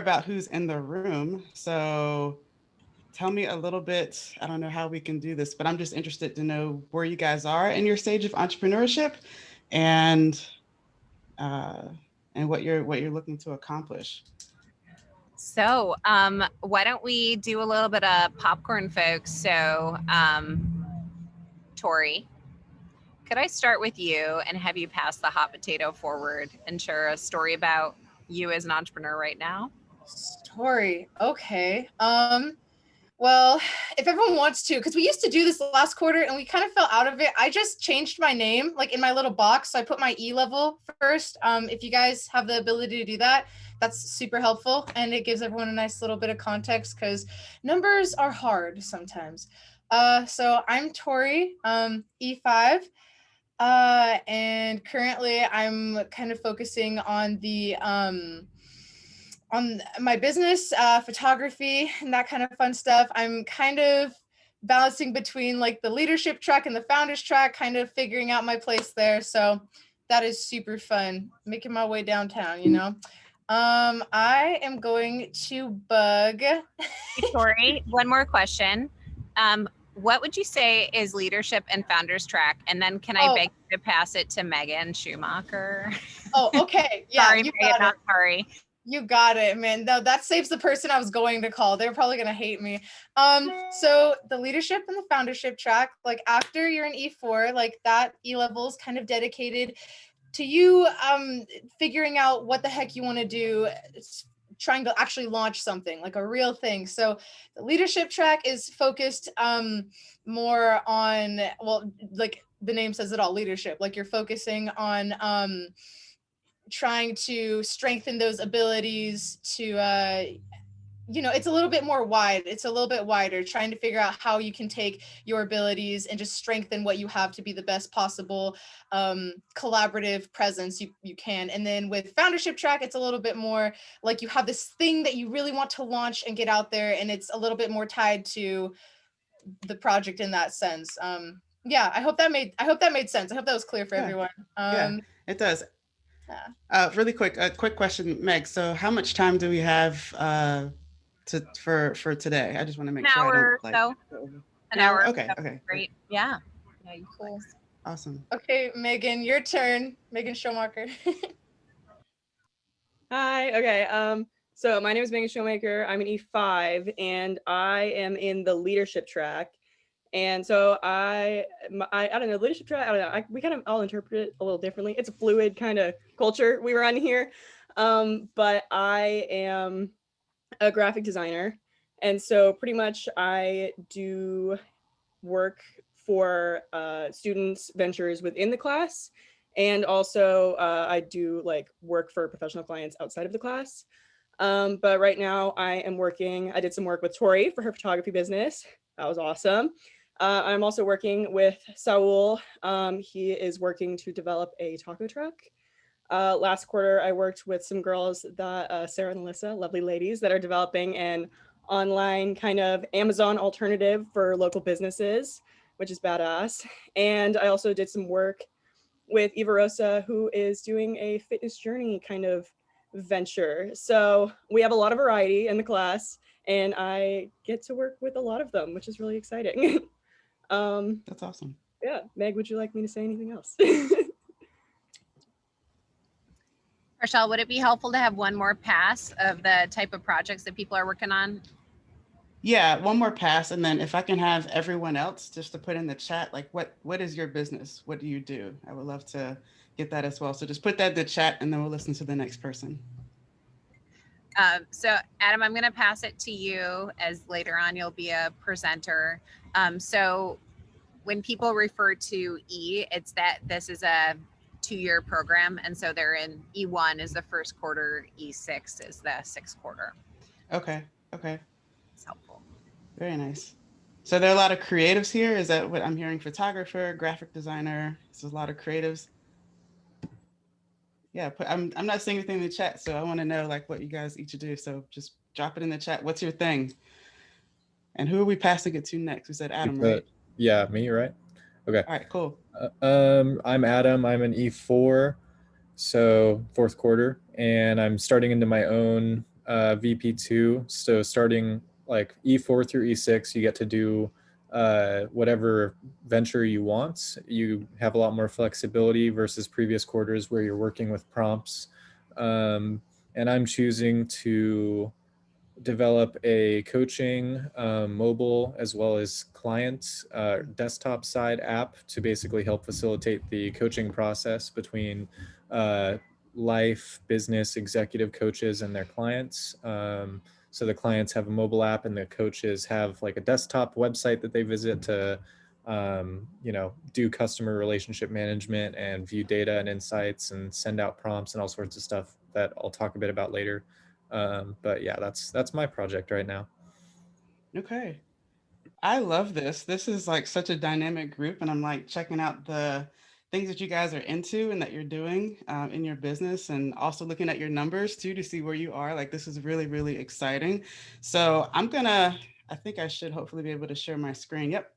about who's in the room. So tell me a little bit, I don't know how we can do this, but I'm just interested to know where you guys are in your stage of entrepreneurship and uh, and what you're looking to accomplish. So, why don't we do a little bit of popcorn, folks? So, Tori, could I start with you and have you pass the hot potato forward and share a story about you as an entrepreneur right now? Story. Okay. Well, if everyone wants to, because we used to do this last quarter and we kind of fell out of it. I just changed my name, like in my little box. So I put my E level first. If you guys have the ability to do that, that's super helpful. And it gives everyone a nice little bit of context because numbers are hard sometimes. So I'm Tori, E5. And currently I'm kind of focusing on my business, photography, and that kind of fun stuff. I'm kind of balancing between like the leadership track and the founders track, kind of figuring out my place there. So that is super fun, making my way downtown. I am going to bug. Hey, Tori, one more question. What would you say is leadership and founders track? And then can I beg you to pass it to Megan Schumacher? Oh, okay. Yeah, Sorry, Megan, not sorry. You got it, man. No, that saves the person I was going to call. They're probably going to hate me. So the leadership and the foundership track, like after you're an E4, like that E level is kind of dedicated to you figuring out what the heck you want to do. It's trying to actually launch something, like a real thing. So the leadership track is focused more on, well, like the name says it all, leadership. Like you're focusing on trying to strengthen those abilities to it's a little bit more wide. It's a little bit wider, trying to figure out how you can take your abilities and just strengthen what you have to be the best possible collaborative presence you can. And then with foundership track, it's a little bit more like you have this thing that you really want to launch and get out there, and it's a little bit more tied to the project in that sense. Yeah, I hope that made sense. I hope that was clear for everyone. Yeah, it does. Yeah. Really quick, a quick question, Meg. So, how much time do we have for today? I just want to make sure I don't like an hour. Okay, okay, great. Yeah, you cool. Awesome. Okay, Megan, your turn. Megan Schumacher. Hi. Okay. So my name is Megan Showmaker. I'm an E5, and I am in the leadership track. And so I don't know, leadership track, I don't know, we kind of all interpret it a little differently. It's a fluid kind of culture we run here. But I am a graphic designer. And so pretty much I do work for students' ventures within the class. And also I do like work for professional clients outside of the class. But right now I did some work with Tori for her photography business. That was awesome. I'm also working with Saul. He is working to develop a taco truck. Last quarter, I worked with some girls, Sarah and Alyssa, lovely ladies, that are developing an online kind of Amazon alternative for local businesses, which is badass. And I also did some work with Eva Rosa, who is doing a fitness journey kind of venture. So we have a lot of variety in the class, and I get to work with a lot of them, which is really exciting. That's awesome. Yeah, Meg, would you like me to say anything else? Parchelle, would it be helpful to have one more pass of the type of projects that people are working on? Yeah, one more pass, and then if I can have everyone else just to put in the chat, like what is your business? What do you do? I would love to get that as well. So just put that in the chat, and then we'll listen to the next person. So Adam, I'm going to pass it to you, as later on you'll be a presenter. So when people refer to E, it's that this is a 2-year program, and so they're in E1 is the first quarter, E6 is the sixth quarter. Okay. It's helpful. Very nice. So there are a lot of creatives here. Is that what I'm hearing? Photographer, graphic designer. There's a lot of creatives. Yeah, I'm not seeing anything in the chat, so I want to know like what you guys each do. So just drop it in the chat. What's your thing? And who are we passing it to next? We said Adam, right? Yeah, me, right? Okay. All right, cool. I'm Adam. I'm an E4, so fourth quarter, and I'm starting into my own VP2. So starting like E4 through E6, you get to do whatever venture you want. You have a lot more flexibility versus previous quarters where you're working with prompts. And I'm choosing to develop a coaching mobile as well as client desktop side app to basically help facilitate the coaching process between uh, life, business, executive coaches and their clients. So the clients have a mobile app and the coaches have like a desktop website that they visit to do customer relationship management and view data and insights and send out prompts and all sorts of stuff that I'll talk a bit about later. But yeah, that's my project right now. Okay. I love this. This is like such a dynamic group, and I'm like checking out the things that you guys are into and that you're doing in your business, and also looking at your numbers too to see where you are. Like, this is really, really exciting. So I think I should hopefully be able to share my screen. Yep.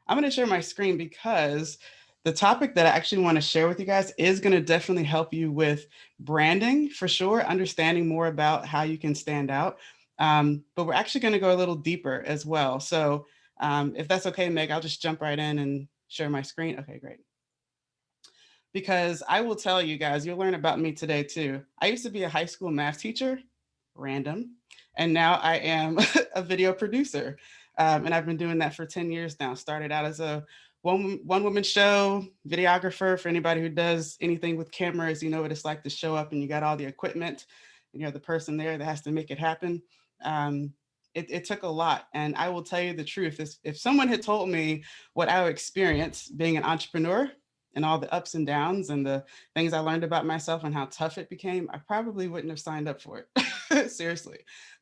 I'm going to share my screen because the topic that I actually want to share with you guys is going to definitely help you with branding for sure, understanding more about how you can stand out. But we're actually going to go a little deeper as well. So if that's okay, Meg, I'll just jump right in and share my screen. Okay, great. Because I will tell you guys, you'll learn about me today too. I used to be a high school math teacher, random, and now I am a video producer. And I've been doing that for 10 years now. Started out as a one woman show videographer. For anybody who does anything with cameras, you know what it's like to show up and you got all the equipment and you're the person there that has to make it happen. It took a lot. And I will tell you the truth is, if someone had told me what I would experience being an entrepreneur and all the ups and downs and the things I learned about myself and how tough it became, I probably wouldn't have signed up for it. Seriously.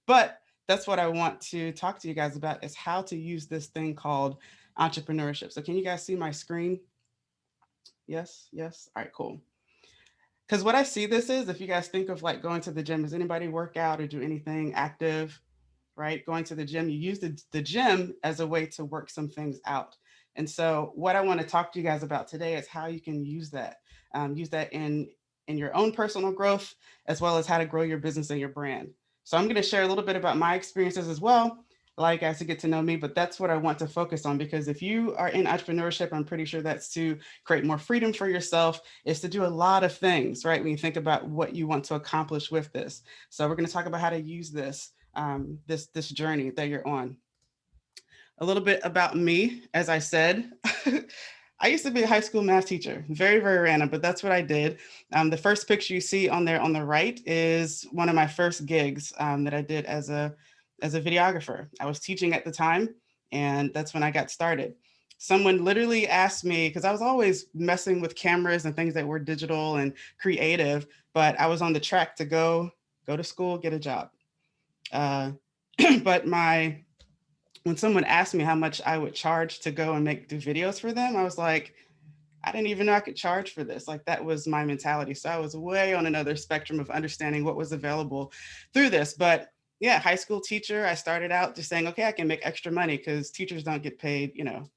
But that's what I want to talk to you guys about, is how to use this thing called entrepreneurship. So can you guys see my screen? Yes, yes. All right, cool. Because what I see this is, if you guys think of like going to the gym, does anybody work out or do anything active? Right? Going to the gym, you use the gym as a way to work some things out. And so what I want to talk to you guys about today is how you can use that in your own personal growth, as well as how to grow your business and your brand. So I'm going to share a little bit about my experiences as well. Allow you guys to get to know me, but that's what I want to focus on, because if you are in entrepreneurship, I'm pretty sure that's to create more freedom for yourself, is to do a lot of things, right? When you think about what you want to accomplish with this. So we're going to talk about how to use this journey that you're on. A little bit about me, as I said. I used to be a high school math teacher, very, very random, but that's what I did. The first picture you see on there on the right is one of my first gigs that I did as a videographer. I was teaching at the time, and that's when I got started. Someone literally asked me, because I was always messing with cameras and things that were digital and creative, but I was on the track to go to school, get a job. Uh, but when someone asked me how much I would charge to go and do videos for them, I was like, I didn't even know I could charge for this. Like, that was my mentality. So I was way on another spectrum of understanding what was available through this. But yeah, high school teacher, I started out just saying, okay, I can make extra money because teachers don't get paid,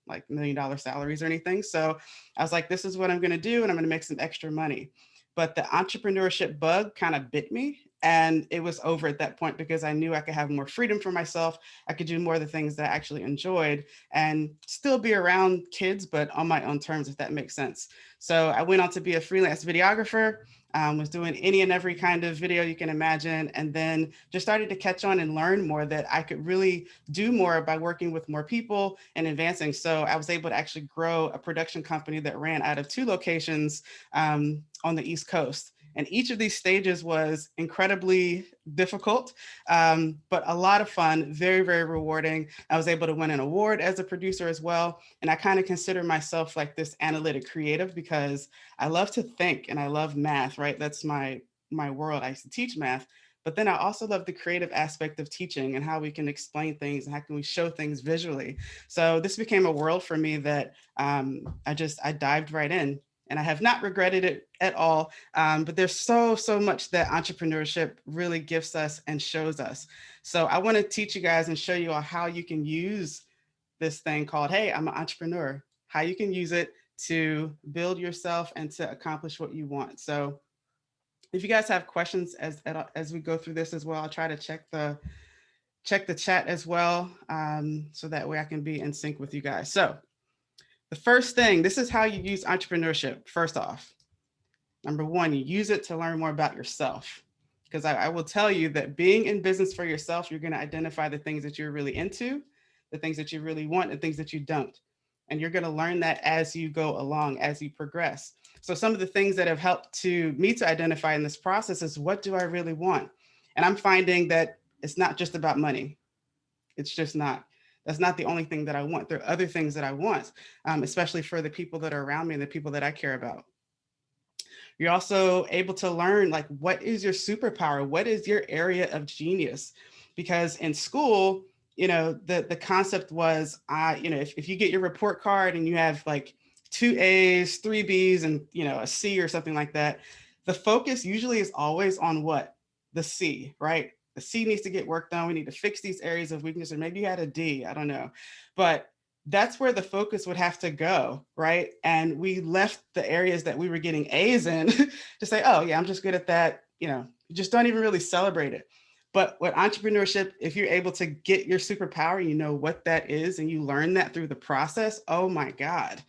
like $1 million salaries or anything. So I was like, this is what I'm going to do, and I'm going to make some extra money. But the entrepreneurship bug kind of bit me. And it was over at that point, because I knew I could have more freedom for myself. I could do more of the things that I actually enjoyed and still be around kids, but on my own terms, if that makes sense. So I went on to be a freelance videographer, was doing any and every kind of video you can imagine, and then just started to catch on and learn more that I could really do more by working with more people and advancing. So I was able to actually grow a production company that ran out of 2 locations on the East Coast. And each of these stages was incredibly difficult, but a lot of fun, very, very rewarding. I was able to win an award as a producer as well. And I kind of consider myself like this analytic creative, because I love to think and I love math, right? That's my world. I used to teach math. But then I also love the creative aspect of teaching and how we can explain things and how can we show things visually. So this became a world for me that I dived right in, and I have not regretted it at all. But there's so much that entrepreneurship really gives us and shows us. So I want to teach you guys and show you all how you can use this thing called, hey, I'm an entrepreneur, how you can use it to build yourself and to accomplish what you want. So If you guys have questions as we go through this as well, I'll try to check the chat as well, so that way I can be in sync with you guys. So the first thing, this is how you use entrepreneurship. First off, number one, you use it to learn more about yourself. Because I will tell you that being in business for yourself, you're going to identify the things that you're really into, the things that you really want, and things that you don't. And you're going to learn that as you go along, as you progress. So some of the things that have helped to me to identify in this process is, what do I really want? And I'm finding that it's not just about money. It's just not. That's not the only thing that I want. There are other things that I want, especially for the people that are around me and the people that I care about. You're also able to learn, like, what is your superpower? What is your area of genius? Because in school, the concept was, if you get your report card and you have like 2 A's, 3 B's, and a C or something like that, the focus usually is always on what? The C, right? The C needs to get work done. We need to fix these areas of weakness, or maybe you had a D, I don't know. But that's where the focus would have to go, right? And we left the areas that we were getting A's in to say, oh yeah, I'm just good at that. You just don't even really celebrate it. But with entrepreneurship, if you're able to get your superpower, you know what that is, and you learn that through the process, oh my God,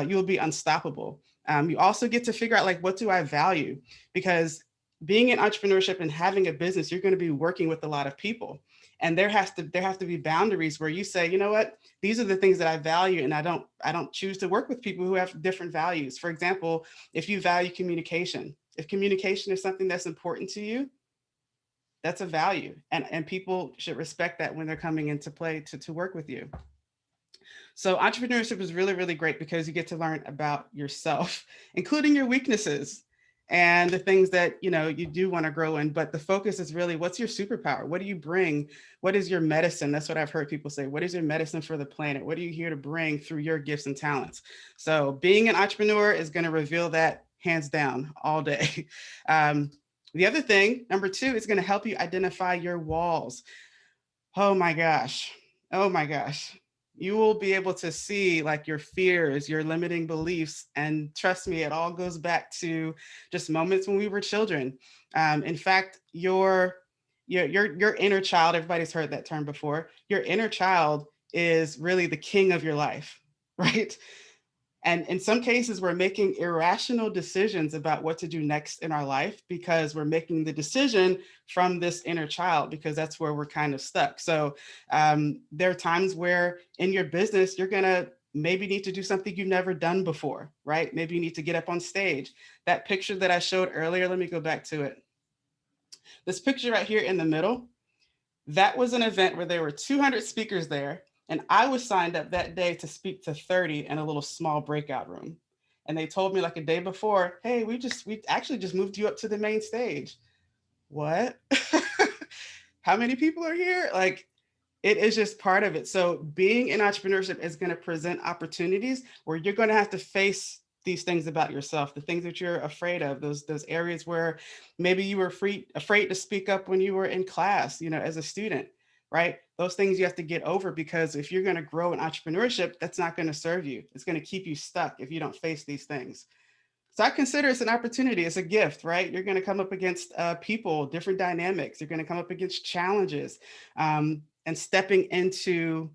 you'll be unstoppable. You also get to figure out, like, what do I value? Because being in entrepreneurship and having a business, you're going to be working with a lot of people. And there have to be boundaries where you say, you know what, these are the things that I value, and I don't choose to work with people who have different values. For example, if you value communication, if communication is something that's important to you, that's a value. And people should respect that when they're coming into play to work with you. So entrepreneurship is really, really great because you get to learn about yourself, including your weaknesses and the things that you do want to grow in. But the focus is really, what's your superpower? What do you bring? What is your medicine? That's what I've heard people say. What is your medicine for the planet? What are you here to bring through your gifts and talents? So being an entrepreneur is going to reveal that hands down all day. The other thing, number two, is going to help you identify your walls. Oh my gosh. Oh my gosh. You will be able to see, like, your fears, your limiting beliefs. And trust me, it all goes back to just moments when we were children. In fact, your inner child, everybody's heard that term before. Your inner child is really the king of your life, right? And in some cases, we're making irrational decisions about what to do next in our life because we're making the decision from this inner child, because that's where we're kind of stuck. So there are times where in your business, you're going to maybe need to do something you've never done before, right? Maybe you need to get up on stage. That picture that I showed earlier, let me go back to it. This picture right here in the middle, that was an event where there were 200 speakers there. And I was signed up that day to speak to 30 in a little small breakout room. And they told me like a day before, hey, we actually just moved you up to the main stage. What? How many people are here? Like, it is just part of it. So being in entrepreneurship is going to present opportunities where you're going to have to face these things about yourself, the things that you're afraid of, those areas where maybe you were afraid to speak up when you were in class, as a student, right? Those things you have to get over, because if you're going to grow in entrepreneurship, that's not going to serve you. It's going to keep you stuck if you don't face these things. So I consider it's an opportunity. It's a gift, right? You're going to come up against people, different dynamics. You're going to come up against challenges, and stepping into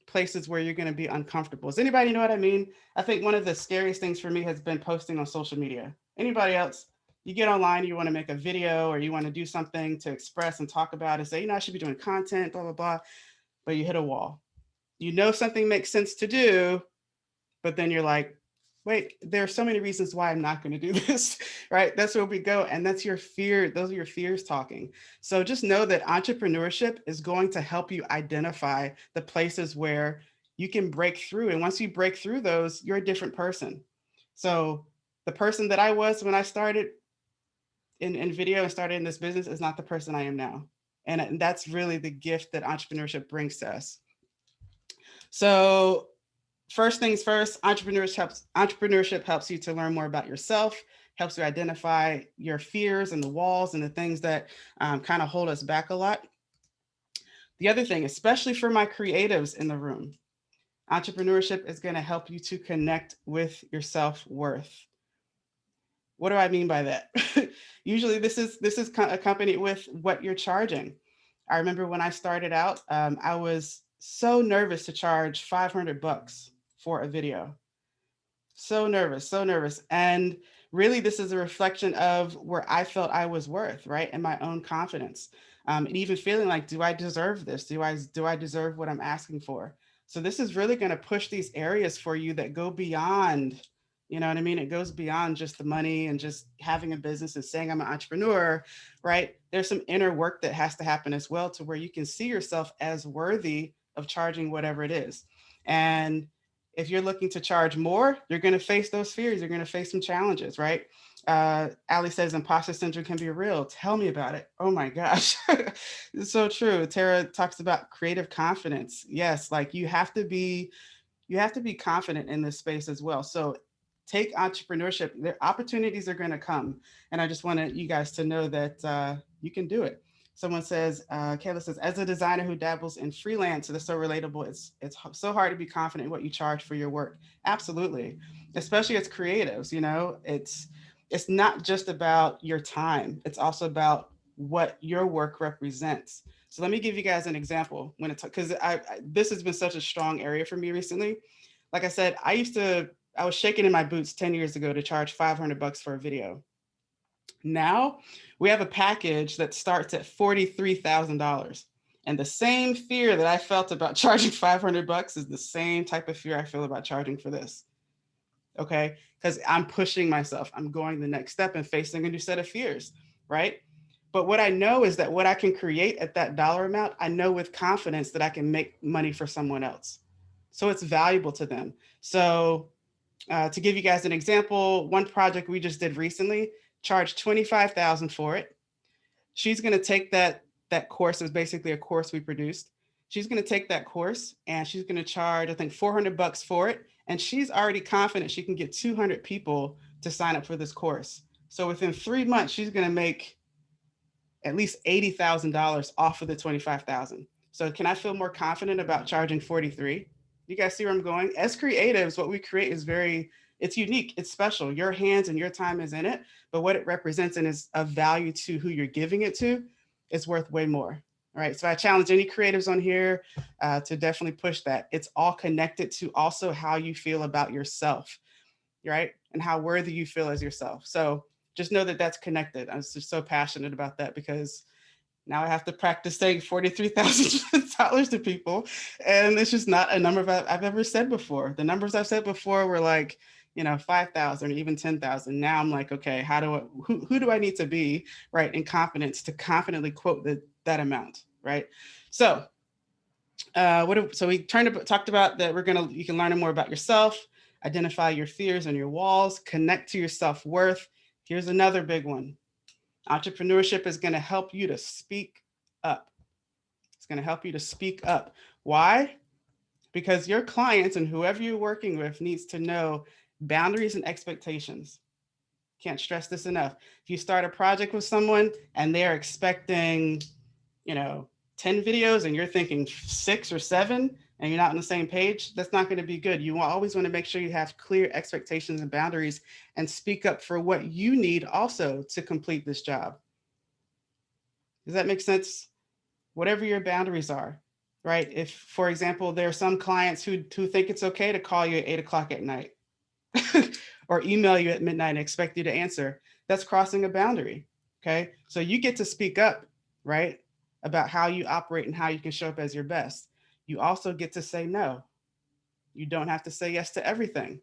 places where you're going to be uncomfortable. Does anybody know what I mean? I think one of the scariest things for me has been posting on social media. Anybody else? You get online, you want to make a video or you want to do something to express and talk about and say, I should be doing content, blah, blah, blah. But you hit a wall. Something makes sense to do, but then you're like, wait, there are so many reasons why I'm not going to do this, right? That's where we go. And that's your fear. Those are your fears talking. So just know that entrepreneurship is going to help you identify the places where you can break through. And once you break through those, you're a different person. So the person that I was when I started in video and started in this business is not the person I am now. And that's really the gift that entrepreneurship brings to us. So first things first, entrepreneurship helps you to learn more about yourself, helps you identify your fears and the walls and the things that kind of hold us back a lot. The other thing, especially for my creatives in the room, entrepreneurship is going to help you to connect with your self-worth. What do I mean by that? Usually this is accompanied with what you're charging. I remember when I started out, I was so nervous to charge 500 bucks for a video. So nervous, so nervous. And really, this is a reflection of where I felt I was worth, right? And my own confidence. And even feeling like, do I deserve this? Do I deserve what I'm asking for? So this is really going to push these areas for you that go beyond, you know what I mean? It goes beyond just the money and just having a business and saying I'm an entrepreneur, right? There's some inner work that has to happen as well to where you can see yourself as worthy of charging whatever it is. And if you're looking to charge more, you're going to face those fears. You're going to face some challenges, right? Ali says imposter syndrome can be real. Tell me about it. Oh my gosh. It's so true. Tara talks about creative confidence. Yes, like you have to be confident in this space as well. So take entrepreneurship. The opportunities are going to come. And I just wanted you guys to know that you can do it. Someone says, Kayla says, as a designer who dabbles in freelance, it's so relatable. It's so hard to be confident in what you charge for your work. Absolutely, especially as creatives. You know, it's not just about your time. It's also about what your work represents. So let me give you guys an example when it's because this has been such a strong area for me recently. Like I said, I was shaking in my boots 10 years ago to charge 500 bucks for a video. Now we have a package that starts at $43,000. And the same fear that I felt about charging 500 bucks is the same type of fear I feel about charging for this. Okay. Because I'm pushing myself. I'm going the next step and facing a new set of fears. Right. But what I know is that what I can create at that dollar amount, I know with confidence that I can make money for someone else. So it's valuable to them. So to give you guys an example, one project we just did recently charged 25,000 for it. She's going to take that course. It was basically a course we produced. She's going to take that course and she's going to charge, I think, 400 bucks for it. And she's already confident she can get 200 people to sign up for this course. So within 3 months, she's going to make at least $80,000 off of the 25,000. So can I feel more confident about charging 43? You guys see where I'm going? As creatives, what we create is it's unique, it's special. Your hands and your time is in it, but what it represents and is of value to who you're giving it to is worth way more. All right, so I challenge any creatives on here to definitely push that. It's all connected to also how you feel about yourself, right? And how worthy you feel as yourself. So just know that that's connected. I'm just so passionate about that because now I have to practice saying $43,000 to people. And it's just not a number I've ever said before. The numbers I've said before were like, 5,000 or even 10,000. Now I'm like, okay, who do I need to be, right, in confidence to confidently quote that amount, right? So so we talked about that you can learn more about yourself, identify your fears and your walls, connect to your self-worth. Here's another big one. Entrepreneurship is going to help you to speak up. It's going to help you to speak up. Why? Because your clients and whoever you're working with needs to know boundaries and expectations. Can't stress this enough. If you start a project with someone and they're expecting, 10 videos and you're thinking 6 or 7 and you're not on the same page, that's not going to be good. You always want to make sure you have clear expectations and boundaries and speak up for what you need also to complete this job. Does that make sense? Whatever your boundaries are, right? If, for example, there are some clients who think it's okay to call you at 8 o'clock at night or email you at midnight and expect you to answer, that's crossing a boundary. Okay. So you get to speak up, right, about how you operate and how you can show up as your best. You also get to say no. You don't have to say yes to everything.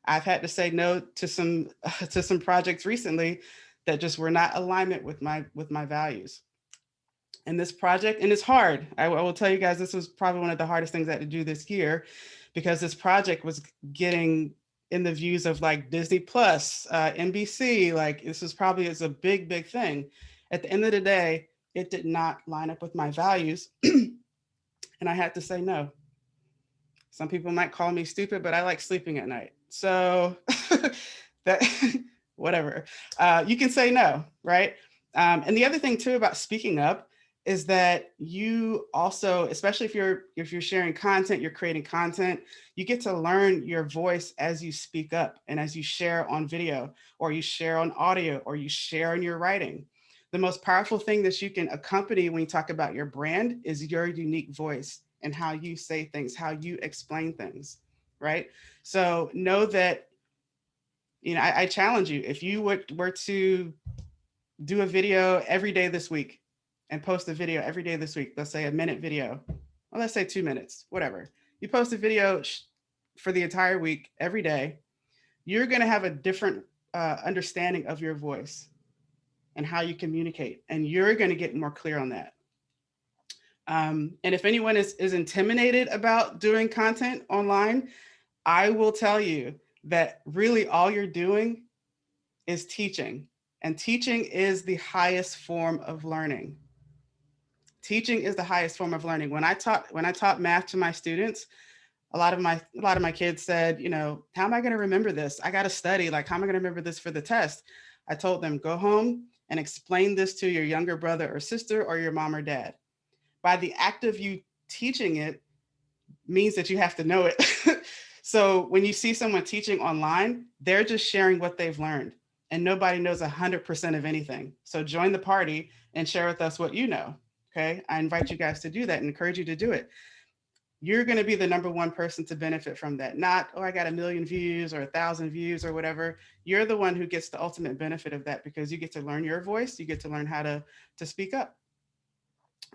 I've had to say no to some projects recently that just were not alignment with my values. And this project, and it's hard. I will tell you guys, this was probably one of the hardest things I had to do this year because this project was getting in the views of like Disney Plus, NBC. Like it's a big, big thing. At the end of the day, it did not line up with my values. And I had to say no. Some people might call me stupid, but I like sleeping at night. So that, whatever. You can say no, right? And the other thing too about speaking up is that you also, especially if you're sharing content, you're creating content, you get to learn your voice as you speak up and as you share on video, or you share on audio, or you share in your writing. The most powerful thing that you can accompany when you talk about your brand is your unique voice and how you say things, how you explain things, right? So know that, I challenge you, if you were to do a video every day this week and post a video every day this week, let's say a minute video, well, let's say 2 minutes, whatever. You post a video for the entire week, every day, you're going to have a different understanding of your voice and how you communicate. And you're going to get more clear on that. And if anyone is intimidated about doing content online, I will tell you that really all you're doing is teaching. And teaching is the highest form of learning. Teaching is the highest form of learning. When I taught math to my students, a lot of my kids said, how am I going to remember this? I got to study. Like, how am I going to remember this for the test? I told them, go home and explain this to your younger brother or sister or your mom or dad. By the act of you teaching it means that you have to know it. So when you see someone teaching online, they're just sharing what they've learned, and nobody knows 100% of anything. So join the party and share with us what you know. Okay. I invite you guys to do that and encourage you to do it. You're going to be the number one person to benefit from that. Not, oh, I got 1,000,000 views or 1,000 views or whatever. You're the one who gets the ultimate benefit of that, because you get to learn your voice. You get to learn how to speak up.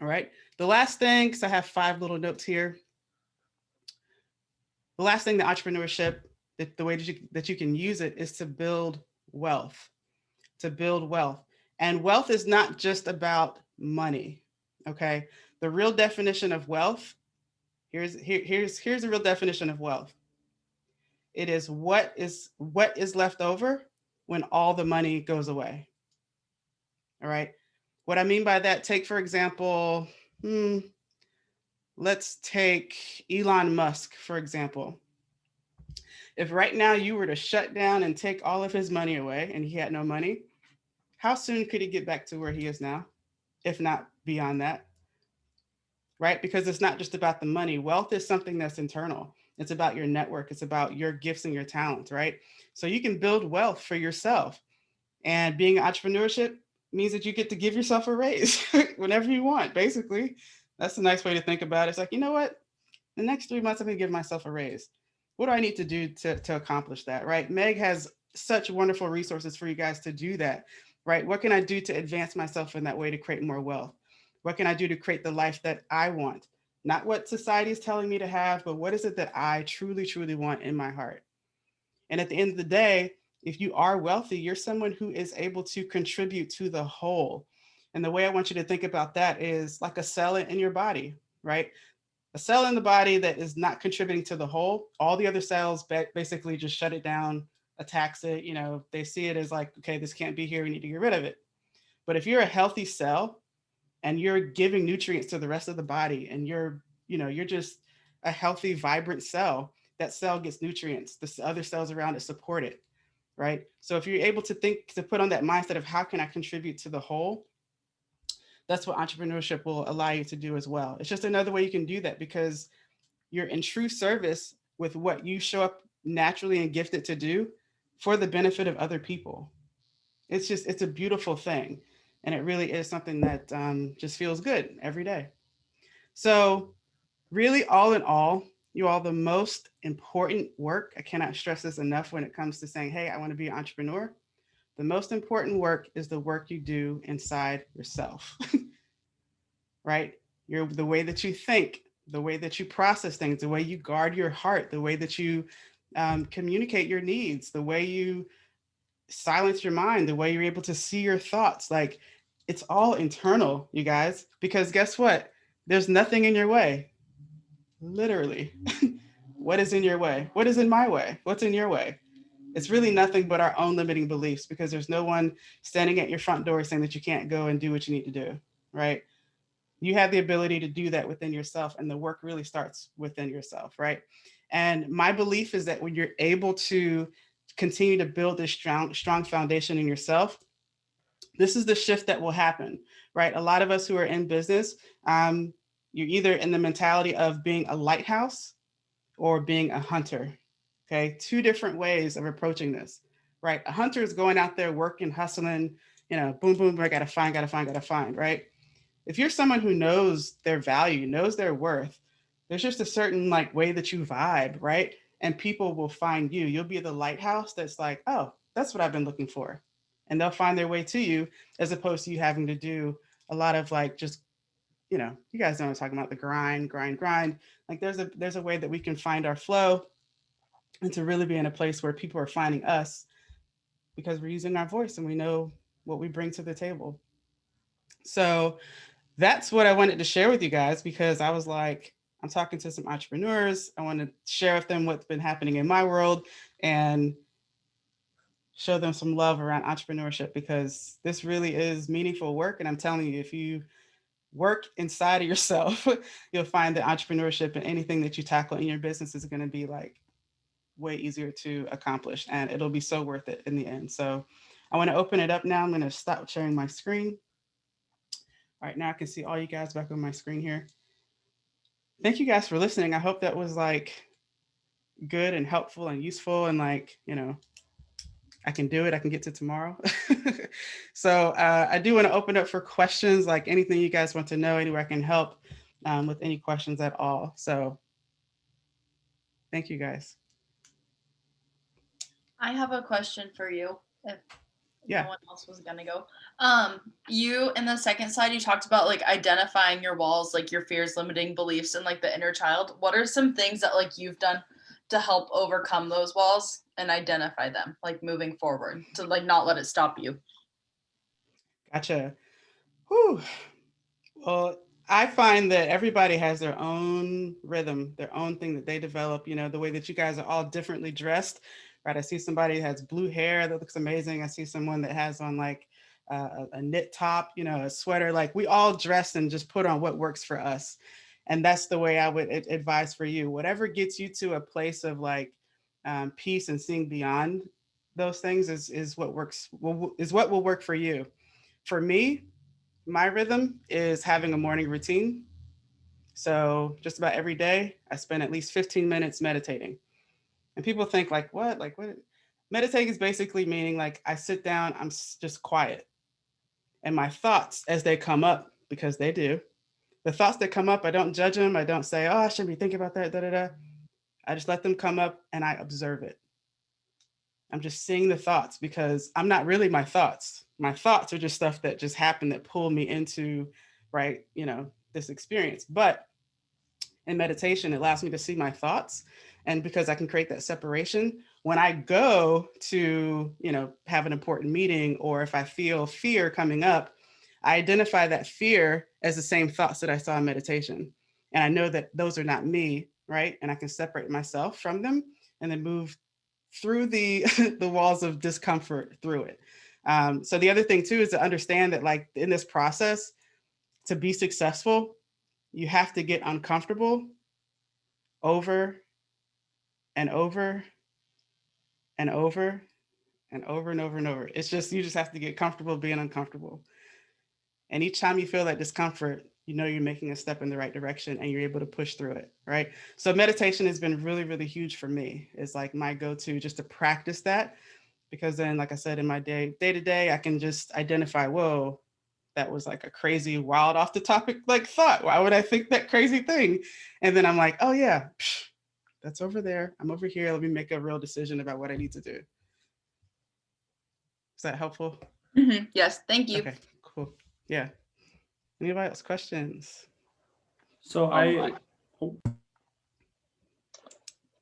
All right. The last thing, because I have 5 little notes here. The last thing, the entrepreneurship, the way that you can use it is to build wealth, And wealth is not just about money. Okay. The real definition of wealth, here's the real definition of wealth. It is what is left over when all the money goes away. All right. What I mean by that, take, for example, let's take Elon Musk, for example. If right now you were to shut down and take all of his money away and he had no money, how soon could he get back to where he is now, if not beyond that? Right? Because it's not just about the money. Wealth is something that's internal. It's about your network. It's about your gifts and your talents, right? So you can build wealth for yourself. And being entrepreneurship means that you get to give yourself a raise whenever you want, basically. That's a nice way to think about it. It's like, you know what? The next 3 months, I'm going to give myself a raise. What do I need to do to accomplish that, right? Meg has such wonderful resources for you guys to do that, right? What can I do to advance myself in that way to create more wealth? What can I do to create the life that I want? Not what society is telling me to have, but what is it that I truly, truly want in my heart? And at the end of the day, if you are wealthy, you're someone who is able to contribute to the whole. And the way I want you to think about that is like a cell in your body, right? A cell in the body that is not contributing to the whole, all the other cells basically just shut it down, attacks it. They see it as like, okay, this can't be here. We need to get rid of it. But if you're a healthy cell and you're giving nutrients to the rest of the body, and you're just a healthy, vibrant cell, that cell gets nutrients. The other cells around it support it, right? So if you're able to put on that mindset of how can I contribute to the whole, that's what entrepreneurship will allow you to do as well. It's just another way you can do that, because you're in true service with what you show up naturally and gifted to do for the benefit of other people. It's a beautiful thing. And it really is something that just feels good every day. So really, all in all, you all, the most important work, I cannot stress this enough when it comes to saying, hey, I want to be an entrepreneur. The most important work is the work you do inside yourself. Right? The way that you think, the way that you process things, the way you guard your heart, the way that you communicate your needs, the way you silence your mind, the way you're able to see your thoughts. Like, it's all internal, you guys, because guess what? There's nothing in your way. Literally. What is in your way? What is in my way? What's in your way? It's really nothing but our own limiting beliefs, because there's no one standing at your front door saying that you can't go and do what you need to do, right? You have the ability to do that within yourself, and the work really starts within yourself, right? And my belief is that when you're able to continue to build this strong foundation in yourself, this is the shift that will happen, right? A lot of us who are in business, you're either in the mentality of being a lighthouse or being a hunter. Okay, two different ways of approaching this, right? A hunter is going out there working, hustling, boom, boom, I gotta find, right? If you're someone who knows their value, knows their worth, there's just a certain like way that you vibe, right? And people will find you. You'll be the lighthouse that's like, oh, that's what I've been looking for. And they'll find their way to you, as opposed to you having to do a lot of like just, you guys know what I'm talking about, the grind, grind, grind. Like there's a way that we can find our flow and to really be in a place where people are finding us because we're using our voice and we know what we bring to the table. So that's what I wanted to share with you guys, because I was like, I'm talking to some entrepreneurs. I want to share with them what's been happening in my world and show them some love around entrepreneurship, because this really is meaningful work. And I'm telling you, if you work inside of yourself, you'll find that entrepreneurship and anything that you tackle in your business is going to be like way easier to accomplish, and it'll be so worth it in the end. So I want to open it up now. I'm going to stop sharing my screen. All right, now I can see all you guys back on my screen here. Thank you guys for listening. I hope that was like good and helpful and useful, and like, I can do it. I can get to tomorrow. So I do want to open up for questions, like anything you guys want to know, anywhere I can help with any questions at all. So thank you guys. I have a question for you. If Yeah. no one else was gonna go. You in the second slide, you talked about like identifying your walls, like your fears, limiting beliefs, and like the inner child. What are some things that like you've done to help overcome those walls and identify them, like moving forward, to like not let it stop you? Gotcha. Whew. Well, I find that everybody has their own rhythm, their own thing that they develop, the way that you guys are all differently dressed, right? I see somebody that has blue hair that looks amazing. I see someone that has on like a knit top, a sweater. Like we all dress and just put on what works for us. And that's the way I would advise for you. Whatever gets you to a place of like peace and seeing beyond those things is what works, is what will work for you. For me, my rhythm is having a morning routine. So just about every day, I spend at least 15 minutes meditating. And people think like, what? Like what? Meditating is basically meaning like I sit down, I'm just quiet. And my thoughts as they come up, because they do, the thoughts that come up, I don't judge them. I don't say, oh, I shouldn't be thinking about that, da da da. I just let them come up and I observe it. I'm just seeing the thoughts, because I'm not really my thoughts. My thoughts are just stuff that just happen that pull me into, right, this experience. But in meditation, it allows me to see my thoughts. And because I can create that separation, when I go to, have an important meeting, or if I feel fear coming up, I identify that fear as the same thoughts that I saw in meditation. And I know that those are not me, right? And I can separate myself from them and then move through the the walls of discomfort through it. So the other thing too is to understand that like in this process, to be successful, you have to get uncomfortable over and over and over and over and over and over. It's just, you just have to get comfortable being uncomfortable. And each time you feel that discomfort, you're making a step in the right direction and you're able to push through it, right? So meditation has been really, really huge for me. It's like my go-to just to practice that, because then, like I said, in my day to day, I can just identify, whoa, that was like a crazy, wild, off the topic like thought. Why would I think that crazy thing? And then I'm like, oh yeah, that's over there. I'm over here. Let me make a real decision about what I need to do. Is that helpful? Mm-hmm. Yes, thank you. Okay, cool. Yeah. Anybody else questions? So I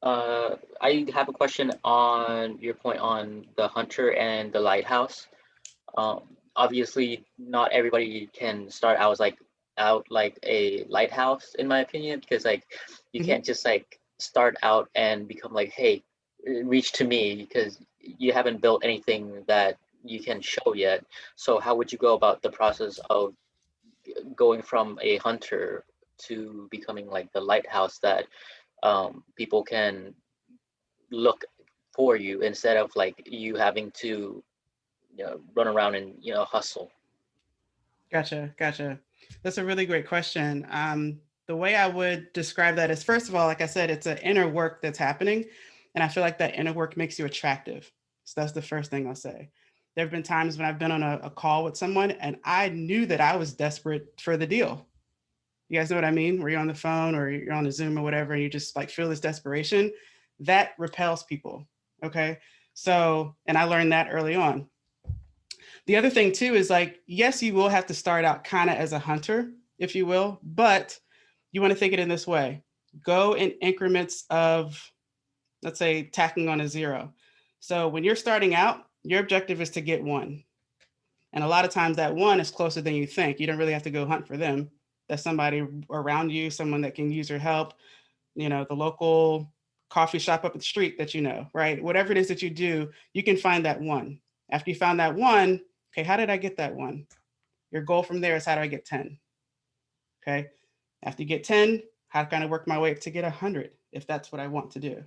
have a question on your point on the hunter and the lighthouse. Obviously, not everybody can start out like a lighthouse, in my opinion, because like you can't just like start out and become like, hey, reach to me, because you haven't built anything that you can show yet. So how would you go about the process of going from a hunter to becoming like the lighthouse that people can look for you, instead of like you having to run around and hustle. Gotcha. That's a really great question. The way I would describe that is, first of all, like I said, it's an inner work that's happening. And I feel like that inner work makes you attractive. So that's the first thing I'll say. There have been times when I've been on a call with someone and I knew that I was desperate for the deal. You guys know what I mean? Where you're on the phone or you're on the Zoom or whatever, and you just like feel this desperation. That repels people. Okay. So, and I learned that early on. The other thing too is like, yes, you will have to start out kind of as a hunter, if you will, but you want to think it in this way. Go in increments of, let's say, tacking on a 0. So when you're starting out, your objective is to get 1. And a lot of times that 1 is closer than you think. You don't really have to go hunt for them. That's somebody around you, someone that can use your help, the local coffee shop up the street that right? Whatever it is that you do, you can find that 1. After you found that 1, okay, how did I get that 1? Your goal from there is, how do I get 10? Okay. After you get 10, how can I work my way up to get 100 if that's what I want to do?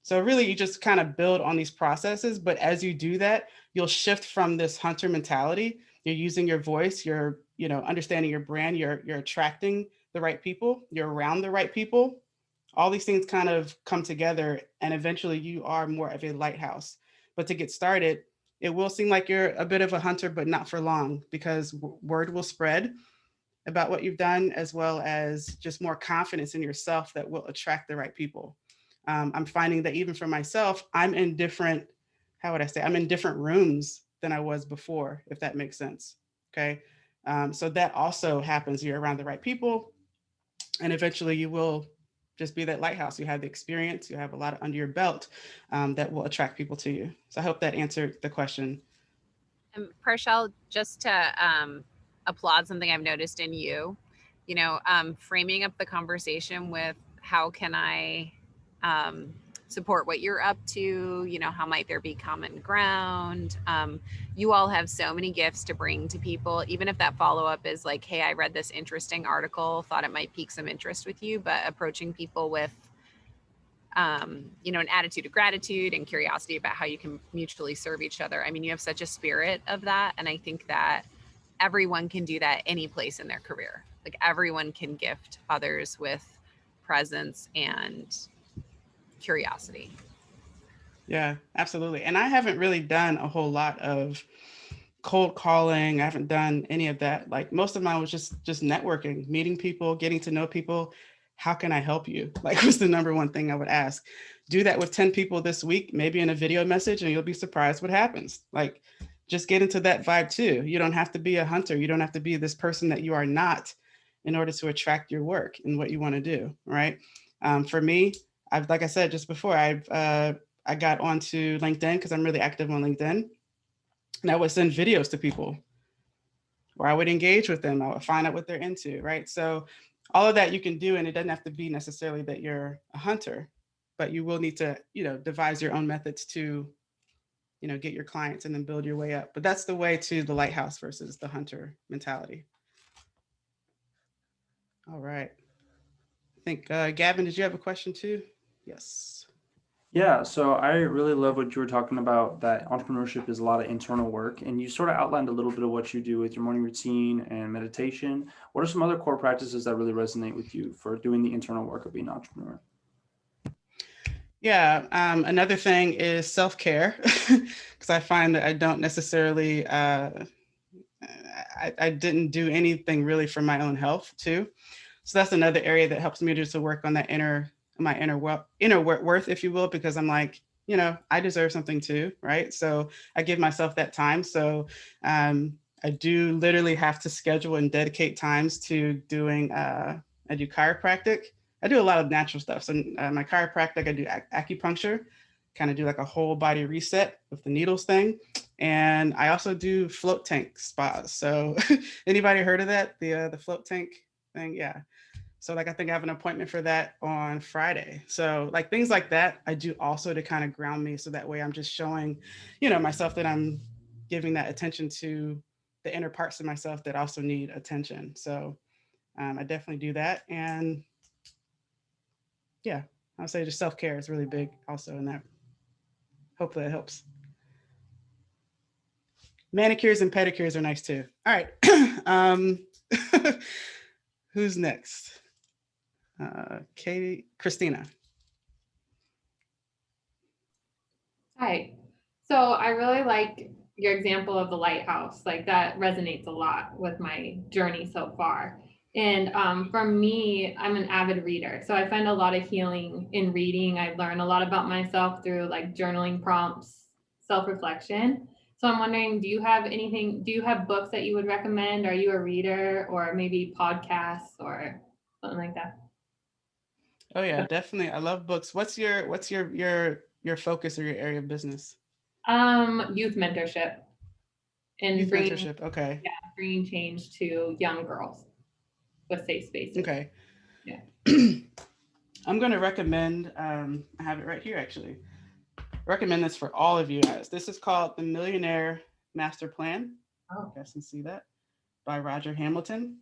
So really, you just kind of build on these processes. But as you do that, you'll shift from this hunter mentality. You're using your voice, you're, understanding your brand, you're attracting the right people, you're around the right people. All these things kind of come together, and eventually you are more of a lighthouse. But to get started, it will seem like you're a bit of a hunter, but not for long, because word will spread about what you've done, as well as just more confidence in yourself that will attract the right people. I'm finding that even for myself, I'm in different, how would I say, I'm in different rooms than I was before, if that makes sense. Okay. So that also happens. You're around the right people, and eventually you will just be that lighthouse. You have the experience, you have a lot under your belt, that will attract people to you. So I hope that answered the question. And Parchelle, just to applaud something I've noticed in you, framing up the conversation with how can I support what you're up to? How might there be common ground? You all have so many gifts to bring to people, even if that follow up is like, hey, I read this interesting article, thought it might pique some interest with you, but approaching people with an attitude of gratitude and curiosity about how you can mutually serve each other. I mean, you have such a spirit of that. And I think that everyone can do that any place in their career. Like everyone can gift others with presence and curiosity. Yeah, absolutely. And I haven't really done a whole lot of cold calling. I haven't done any of that. Like most of mine was just networking, meeting people, getting to know people. How can I help you? Like was the number one thing I would ask. Do that with 10 people this week, maybe in a video message, and you'll be surprised what happens. Like just get into that vibe too. You don't have to be a hunter. You don't have to be this person that you are not in order to attract your work and what you want to do. Right. For me, like I said just before, I got onto LinkedIn because I'm really active on LinkedIn. And I would send videos to people, or I would engage with them. I would find out what they're into, right? So all of that you can do, and it doesn't have to be necessarily that you're a hunter, but you will need to, devise your own methods to, get your clients and then build your way up. But that's the way to the lighthouse versus the hunter mentality. All right. I think, Gavin, did you have a question too? Yes. Yeah, so I really love what you were talking about, that entrepreneurship is a lot of internal work. And you sort of outlined a little bit of what you do with your morning routine and meditation. What are some other core practices that really resonate with you for doing the internal work of being an entrepreneur? Yeah. Another thing is self care, because I find that I don't necessarily, I didn't do anything really for my own health too. So that's another area that helps me just to work on that inner worth, if you will, because I'm like, I deserve something too, right? So I give myself that time. So I do literally have to schedule and dedicate times to doing. I do chiropractic. I do a lot of natural stuff. So my chiropractic, I do acupuncture, kind of do like a whole body reset with the needles thing. And I also do float tank spas. So anybody heard of that? The float tank thing? Yeah. So like I think I have an appointment for that on Friday. So like things like that I do also to kind of ground me. So that way I'm just showing, myself that I'm giving that attention to the inner parts of myself that also need attention. So I definitely do that. And yeah, I'll say just self-care is really big also in that. Hopefully it helps. Manicures and pedicures are nice too. All right. Who's next? Katie, Christina. Hi. So I really like your example of the lighthouse. Like that resonates a lot with my journey so far. And for me, I'm an avid reader. So I find a lot of healing in reading. I learn a lot about myself through like journaling prompts, self-reflection. So I'm wondering, do you have books that you would recommend? Are you a reader, or maybe podcasts or something like that? Oh yeah, definitely. I love books. What's your focus or your area of business? Youth mentorship and Youth mentorship. Okay. bringing change to young girls with safe spaces. Okay. Yeah. I'm going to recommend, I have it right here actually. Recommend this for all of you guys. This is called The Millionaire Master Plan. Oh. You guys can see that, by Roger Hamilton.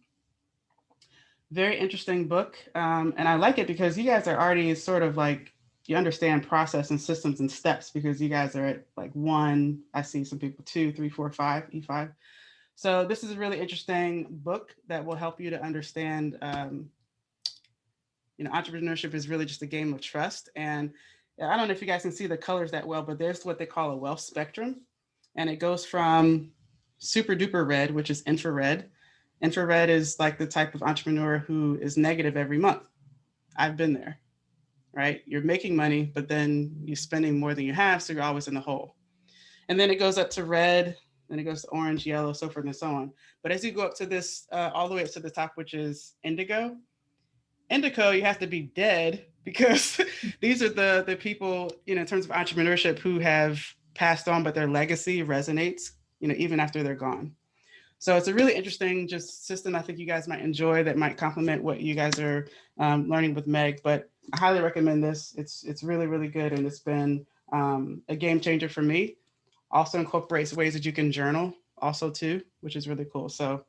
Very interesting book. And I like it because you guys are already sort of like, you understand process and systems and steps because you guys are at like 1, I see some people 2, 3, 4, 5, E5. So this is a really interesting book that will help you to understand, entrepreneurship is really just a game of trust. And I don't know if you guys can see the colors that well, but there's what they call a wealth spectrum. And it goes from super duper red, which is infrared. Infrared is like the type of entrepreneur who is negative every month. I've been there, right? You're making money, but then you're spending more than you have. So you're always in the hole. And then it goes up to red, then it goes to orange, yellow, so forth and so on. But as you go up to this, all the way up to the top, which is indigo, you have to be dead because these are the people, in terms of entrepreneurship who have passed on, but their legacy resonates, even after they're gone. So it's a really interesting just system I think you guys might enjoy that might complement what you guys are learning with Meg. But I highly recommend this. It's really, really good. And it's been a game changer for me. Also incorporates ways that you can journal also too, which is really cool. So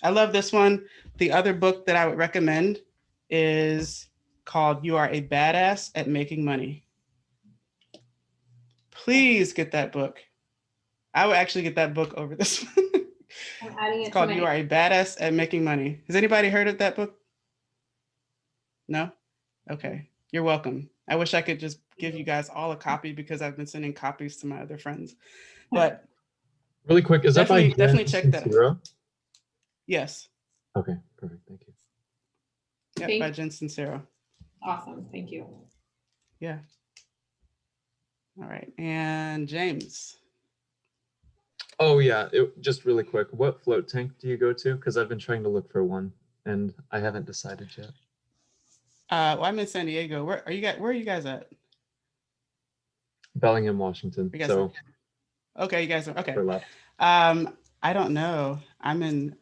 I love this one. The other book that I would recommend is called You Are a Badass at Making Money. Please get that book. I would actually get that book over this one. I'm adding It's it called to You my. Are a Badass at Making Money. Has anybody heard of that book? No? Okay. You're welcome. I wish I could just give you guys all a copy because I've been sending copies to my other friends. But really quick, is that by definitely Jen check that out. Sincero? Yes. Okay, perfect. Thank you. Yeah, by Jen Sincero. Awesome. Thank you. Yeah. All right. And James. Oh yeah, just really quick. What float tank do you go to? Because I've been trying to look for one and I haven't decided yet. Well, I'm in San Diego. Where are you guys at? Bellingham, Washington. So okay, you guys are okay. left. I don't know. I'm in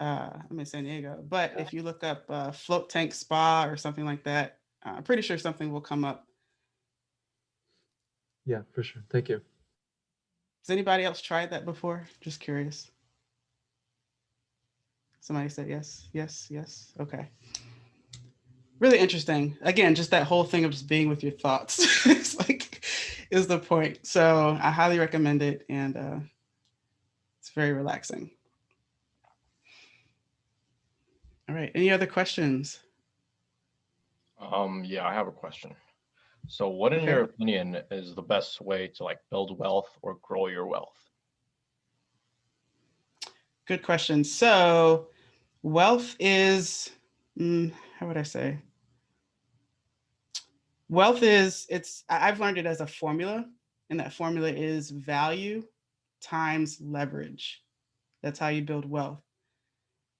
San Diego. But if you look up float tank spa or something like that, I'm pretty sure something will come up. Yeah, for sure. Thank you. Has anybody else tried that before? Just curious. Somebody said yes, yes, yes. Okay. Really interesting. Again, just that whole thing of just being with your thoughts. It's like is the point. So I highly recommend it, and it's very relaxing. All right. Any other questions? Yeah, I have a question. So what, in your opinion, is the best way to like build wealth or grow your wealth? Good question. So wealth is, how would I say? Wealth is, I've learned it as a formula, and that formula is value times leverage. That's how you build wealth.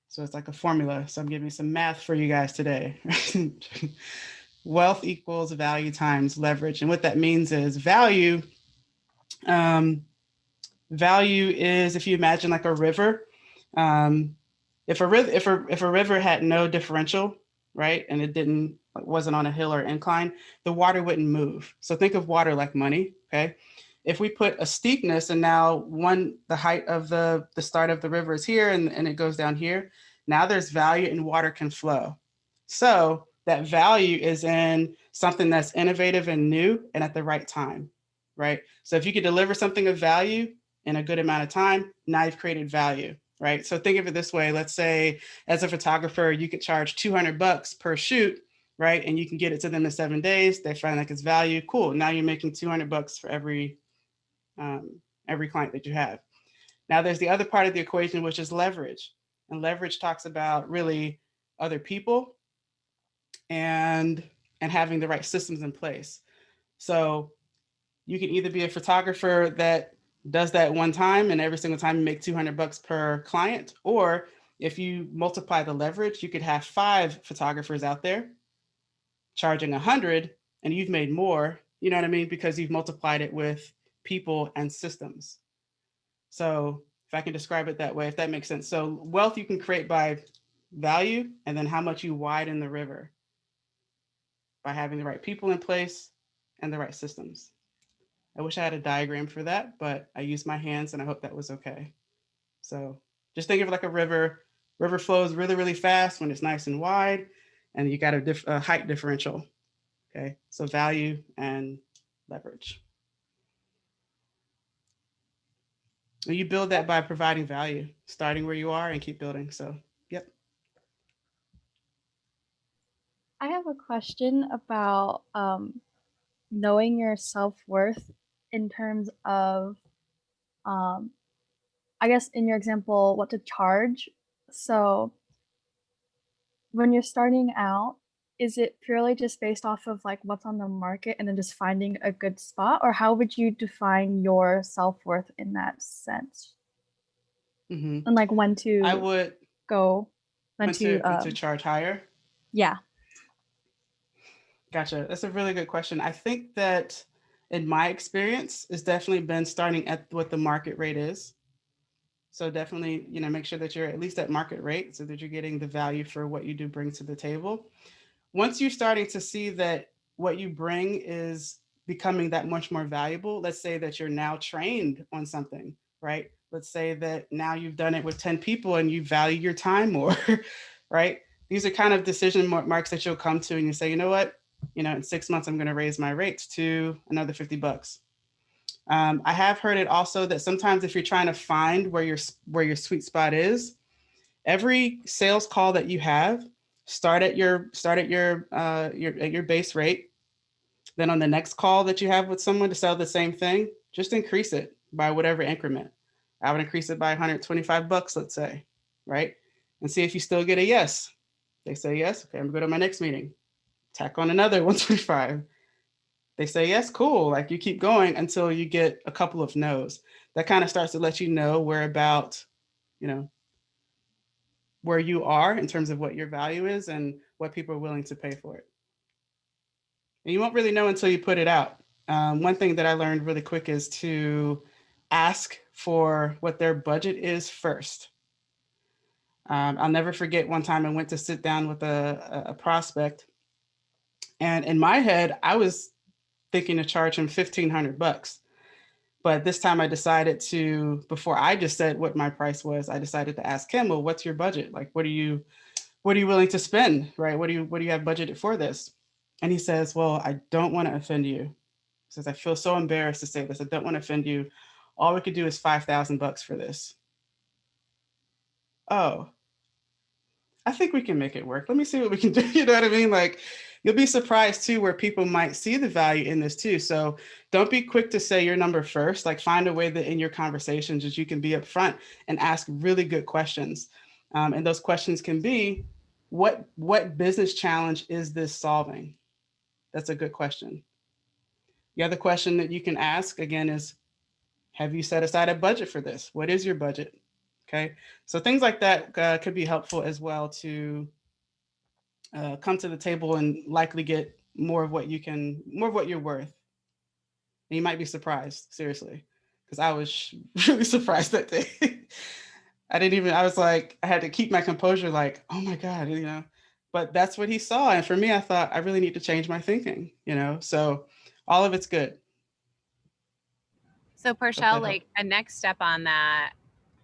So it's like a formula. So I'm giving some math for you guys today. Wealth equals value times leverage. And what that means is value is, if you imagine like a river, if a river had no differential, right, and it wasn't on a hill or incline, the water wouldn't move. So think of water like money. Okay, if we put a steepness, and now the height of the start of the river is here, and it goes down here. Now there's value, and water can flow. So that value is in something that's innovative and new, and at the right time, right? So if you could deliver something of value in a good amount of time, now you've created value, right? So think of it this way. Let's say as a photographer, you could charge $200 per shoot, right? And you can get it to them in 7 days. They find like it's value. Cool. Now you're making $200 for every client that you have. Now there's the other part of the equation, which is leverage. And leverage talks about really other people and having the right systems in place. So you can either be a photographer that does that one time and every single time you make $200 per client, or if you multiply the leverage, you could have 5 photographers out there charging 100 and you've made more, you know what I mean? Because you've multiplied it with people and systems. So if I can describe it that way, if that makes sense. So wealth you can create by value, and then how much you widen the river by having the right people in place and the right systems. I wish I had a diagram for that, but I used my hands and I hope that was okay. So just think of it like a river. River flows really, really fast when it's nice and wide, and you got a height differential. Okay, so value and leverage. And you build that by providing value, starting where you are and keep building. So, yep. I have a question about knowing your self-worth in terms of, I guess in your example, what to charge. So when you're starting out, is it purely just based off of like what's on the market and then just finding a good spot, or how would you define your self-worth in that sense? Mm-hmm. And like when to I would go, when to charge higher. Yeah. Gotcha. That's a really good question. I think that in my experience, it's definitely been starting at what the market rate is. So definitely, make sure that you're at least at market rate so that you're getting the value for what you do bring to the table. Once you're starting to see that what you bring is becoming that much more valuable, let's say that you're now trained on something, right? Let's say that now you've done it with 10 people and you value your time more, right? These are kind of decision marks that you'll come to and you say, you know what? In 6 months, I'm going to raise my rates to another $50. I have heard it also that sometimes if you're trying to find where your sweet spot is, every sales call that you have, start at your base rate. Then on the next call that you have with someone to sell the same thing, just increase it by whatever increment. I would increase it by $125, let's say, right? And see if you still get a yes. They say yes. Okay, I'm gonna go to my next meeting. Tack on another 125. They say yes, cool. Like you keep going until you get a couple of no's. That kind of starts to let you know where you are in terms of what your value is and what people are willing to pay for it. And you won't really know until you put it out. One thing that I learned really quick is to ask for what their budget is first. I'll never forget one time I went to sit down with a prospect, and in my head, I was thinking to charge him $1,500. But this time I decided to, before I just said what my price was, I decided to ask him, well, what's your budget? Like, what are you willing to spend? Right? What do you have budgeted for this? And he says, well, I don't want to offend you. He says, I feel so embarrassed to say this. I don't want to offend you. All we could do is $5,000 for this. Oh, I think we can make it work. Let me see what we can do. You know what I mean? Like, you'll be surprised too where people might see the value in this too. So don't be quick to say your number first. Like, find a way that in your conversations that you can be upfront and ask really good questions. And those questions can be, what business challenge is this solving? That's a good question. The other question that you can ask again is, have you set aside a budget for this? What is your budget? Okay, so things like that could be helpful as well to come to the table and likely get more of what you're worth. And you might be surprised, seriously, because I was really surprised that day. I was like, I had to keep my composure, like, oh my God. But that's what he saw. And for me, I thought I really need to change my thinking. So all of it's good. So Parchelle, like a next step on that,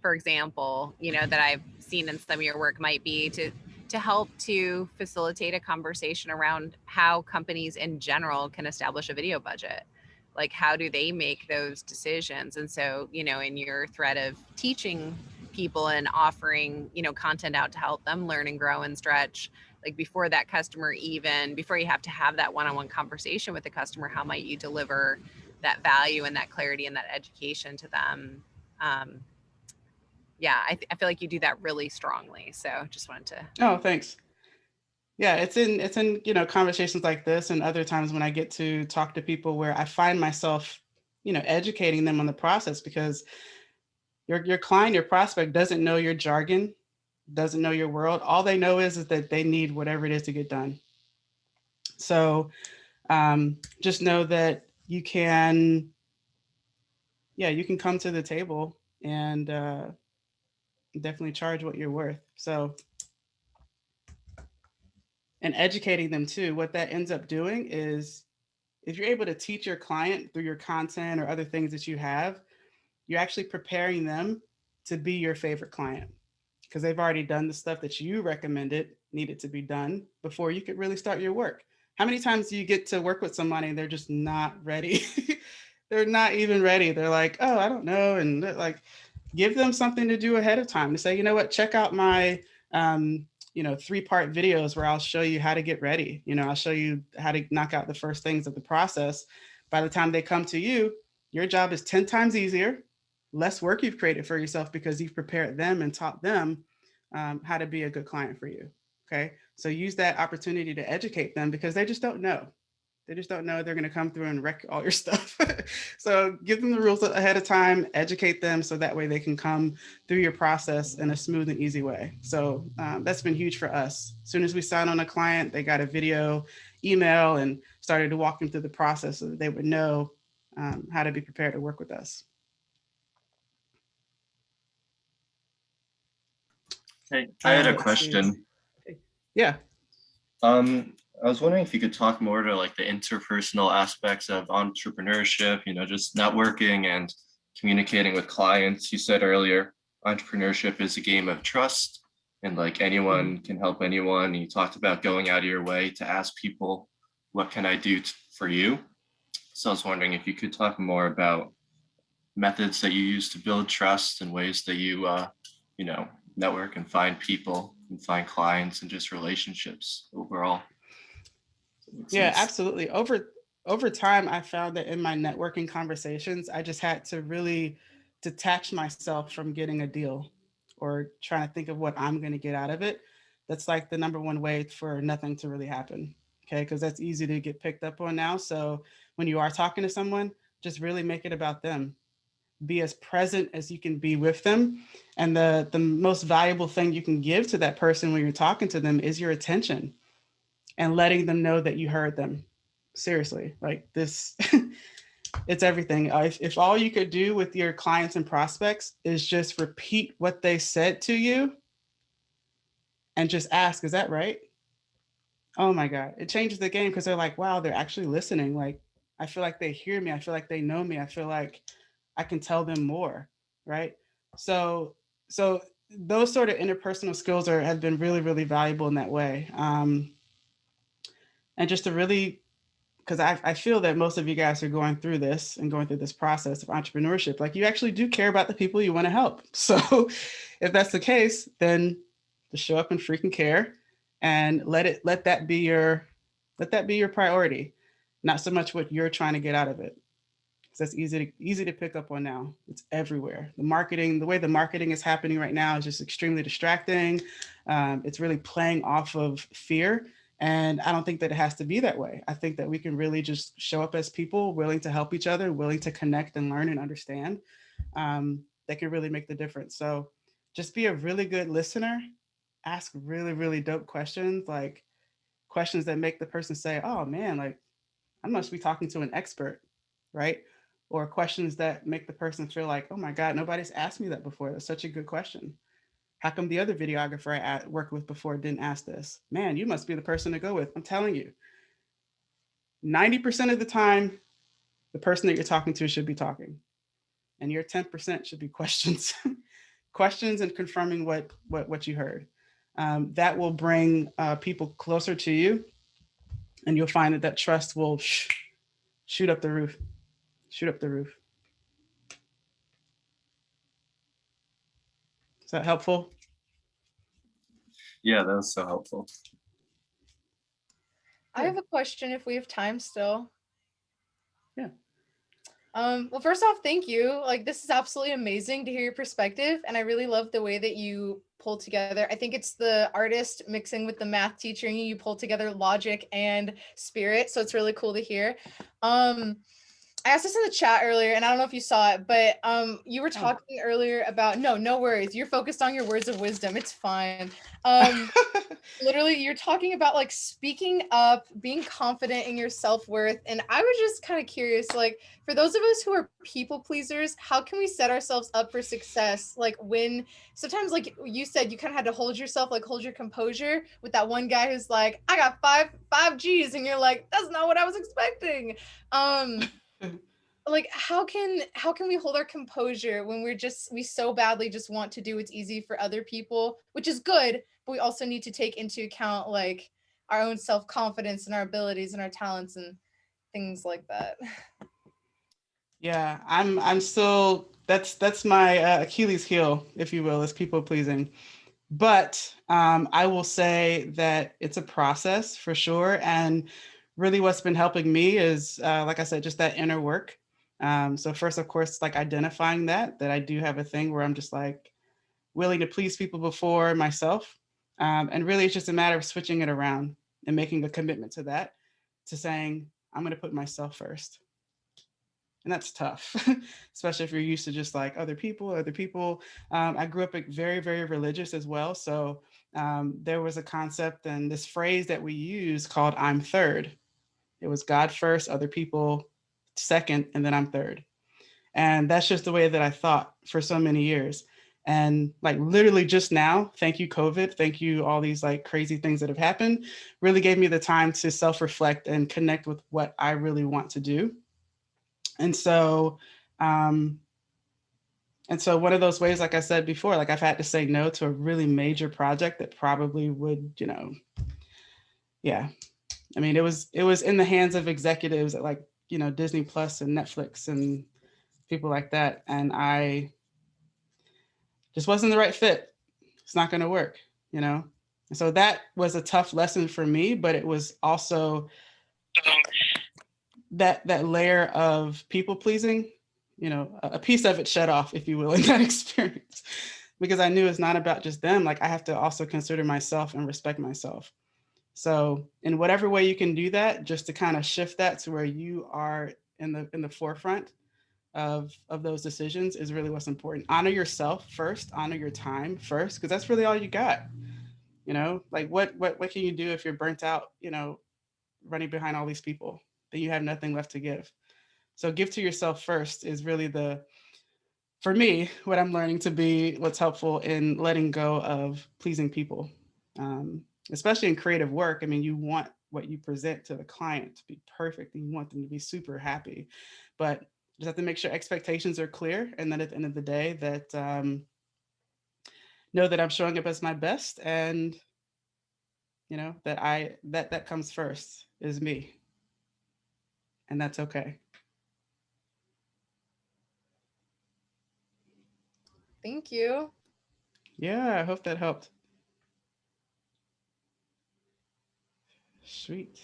for example, that I've seen in some of your work might be to help to facilitate a conversation around how companies in general can establish a video budget. like how do they make those decisions? And so, in your thread of teaching people and offering, content out to help them learn and grow and stretch, like before that customer, even before you have to have that one-on-one conversation with the customer, how might you deliver that value and that clarity and that education to them? Yeah, I feel like you do that really strongly. So just wanted to. Oh, thanks. Yeah, it's in conversations like this and other times when I get to talk to people where I find myself, educating them on the process, because your client, your prospect doesn't know your jargon, doesn't know your world. All they know is that they need whatever it is to get done. So just know that you can, yeah, you can come to the table and definitely charge what you're worth. So, and educating them too, what that ends up doing is if you're able to teach your client through your content or other things that you have, you're actually preparing them to be your favorite client, because they've already done the stuff that you recommended needed to be done before you could really start your work. How many times do you get to work with somebody and they're just not ready? They're not even ready. They're like, oh, I don't know. And like, give them something to do ahead of time to say, you know what, check out my, 3-part videos where I'll show you how to get ready. I'll show you how to knock out the first things of the process. By the time they come to you, your job is 10 times easier, less work you've created for yourself because you've prepared them and taught them how to be a good client for you. Okay. So use that opportunity to educate them because they just don't know. They just don't know they're going to come through and wreck all your stuff. So give them the rules ahead of time, educate them so that way they can come through your process in a smooth and easy way. So that's been huge for us. As soon as we signed on a client, they got a video, email, and started to walk them through the process so that they would know how to be prepared to work with us. Hey, I had a question. Yeah. I was wondering if you could talk more to like the interpersonal aspects of entrepreneurship, just networking and communicating with clients. You said earlier, entrepreneurship is a game of trust and like anyone can help anyone. You talked about going out of your way to ask people, what can I do for you? So I was wondering if you could talk more about methods that you use to build trust and ways that you network and find people and find clients and just relationships overall. Yeah, absolutely. Over time, I found that in my networking conversations, I just had to really detach myself from getting a deal or trying to think of what I'm going to get out of it. That's like the number one way for nothing to really happen. Okay, because that's easy to get picked up on now. So when you are talking to someone, just really make it about them. Be as present as you can be with them. And the most valuable thing you can give to that person when you're talking to them is your attention and letting them know that you heard them. Seriously, like this, it's everything. If all you could do with your clients and prospects is just repeat what they said to you and just ask, is that right? Oh my God, it changes the game because they're like, wow, they're actually listening. Like, I feel like they hear me. I feel like they know me. I feel like I can tell them more, right? So, so those sort of interpersonal skills have been really, really valuable in that way. And just to really, because I feel that most of you guys are going through this and going through this process of entrepreneurship. Like you actually do care about the people you want to help. So if that's the case, then just show up and freaking care and let that be your priority, not so much what you're trying to get out of it. So that's easy to pick up on now. It's everywhere. The way the marketing is happening right now is just extremely distracting. It's really playing off of fear. And I don't think that it has to be that way. I think that we can really just show up as people willing to help each other, willing to connect and learn and understand. That can really make the difference. So just be a really good listener. Ask really, really dope questions, like questions that make the person say, oh man, like I must be talking to an expert, right? Or questions that make the person feel like, oh my God, nobody's asked me that before. That's such a good question. How come the other videographer I worked with before didn't ask this? Man, you must be the person to go with. I'm telling you, 90% of the time, the person that you're talking to should be talking. And your 10% should be questions, questions and confirming what you heard. That will bring people closer to you, and you'll find that trust will shoot up the roof. Shoot up the roof. Is that helpful? Yeah, that was so helpful. I have a question if we have time still. Yeah. Well, first off, thank you. Like, this is absolutely amazing to hear your perspective, and I really love the way that you pull together. I think it's the artist mixing with the math teacher, and you pull together logic and spirit. So it's really cool to hear. I asked this in the chat earlier, and I don't know if you saw it, but you were talking earlier about no worries. You're focused on your words of wisdom. It's fine. Literally, you're talking about like speaking up, being confident in your self-worth, and I was just kind of curious, like for those of us who are people pleasers, how can we set ourselves up for success? Like when sometimes, like you said, you kind of had to hold yourself, like hold your composure with that one guy who's like, I got five G's, and you're like, that's not what I was expecting. Like how can we hold our composure when we so badly just want to do what's easy for other people, which is good, but we also need to take into account like our own self-confidence and our abilities and our talents and things like that. Yeah, I'm still that's my Achilles heel, if you will, is people pleasing. But I will say that it's a process for sure. And really what's been helping me is, like I said, just that inner work. So first, of course, like identifying that I do have a thing where I'm just like willing to please people before myself. And really it's just a matter of switching it around and making a commitment to that, to saying, I'm going to put myself first. And that's tough, especially if you're used to just like other people. I grew up very, very religious as well. So there was a concept and this phrase that we use called I'm third. It was God first, other people second, and then I'm third. And that's just the way that I thought for so many years. And like literally just now, thank you, COVID, thank you, all these like crazy things that have happened, really gave me the time to self reflect and connect with what I really want to do. And so, um, one of those ways, like I said before, like I've had to say no to a really major project that probably would, yeah. I mean, it was in the hands of executives at like, Disney Plus and Netflix and people like that. And I just wasn't the right fit. It's not going to work, And so that was a tough lesson for me, but it was also that layer of people pleasing, a piece of it shut off, if you will, in that experience, because I knew it's not about just them. Like I have to also consider myself and respect myself. So in whatever way you can do that, just to kind of shift that to where you are in the forefront of those decisions is really what's important. Honor yourself first, honor your time first, because that's really all you got. Like what can you do if you're burnt out, running behind all these people, that you have nothing left to give. So give to yourself first is really for me, what I'm learning to be what's helpful in letting go of pleasing people, especially in creative work. I mean, you want what you present to the client to be perfect and you want them to be super happy, but just have to make sure expectations are clear. And then at the end of the day that know that I'm showing up as my best, and that comes first is me, and that's okay. Thank you. Yeah, I hope that helped. Sweet.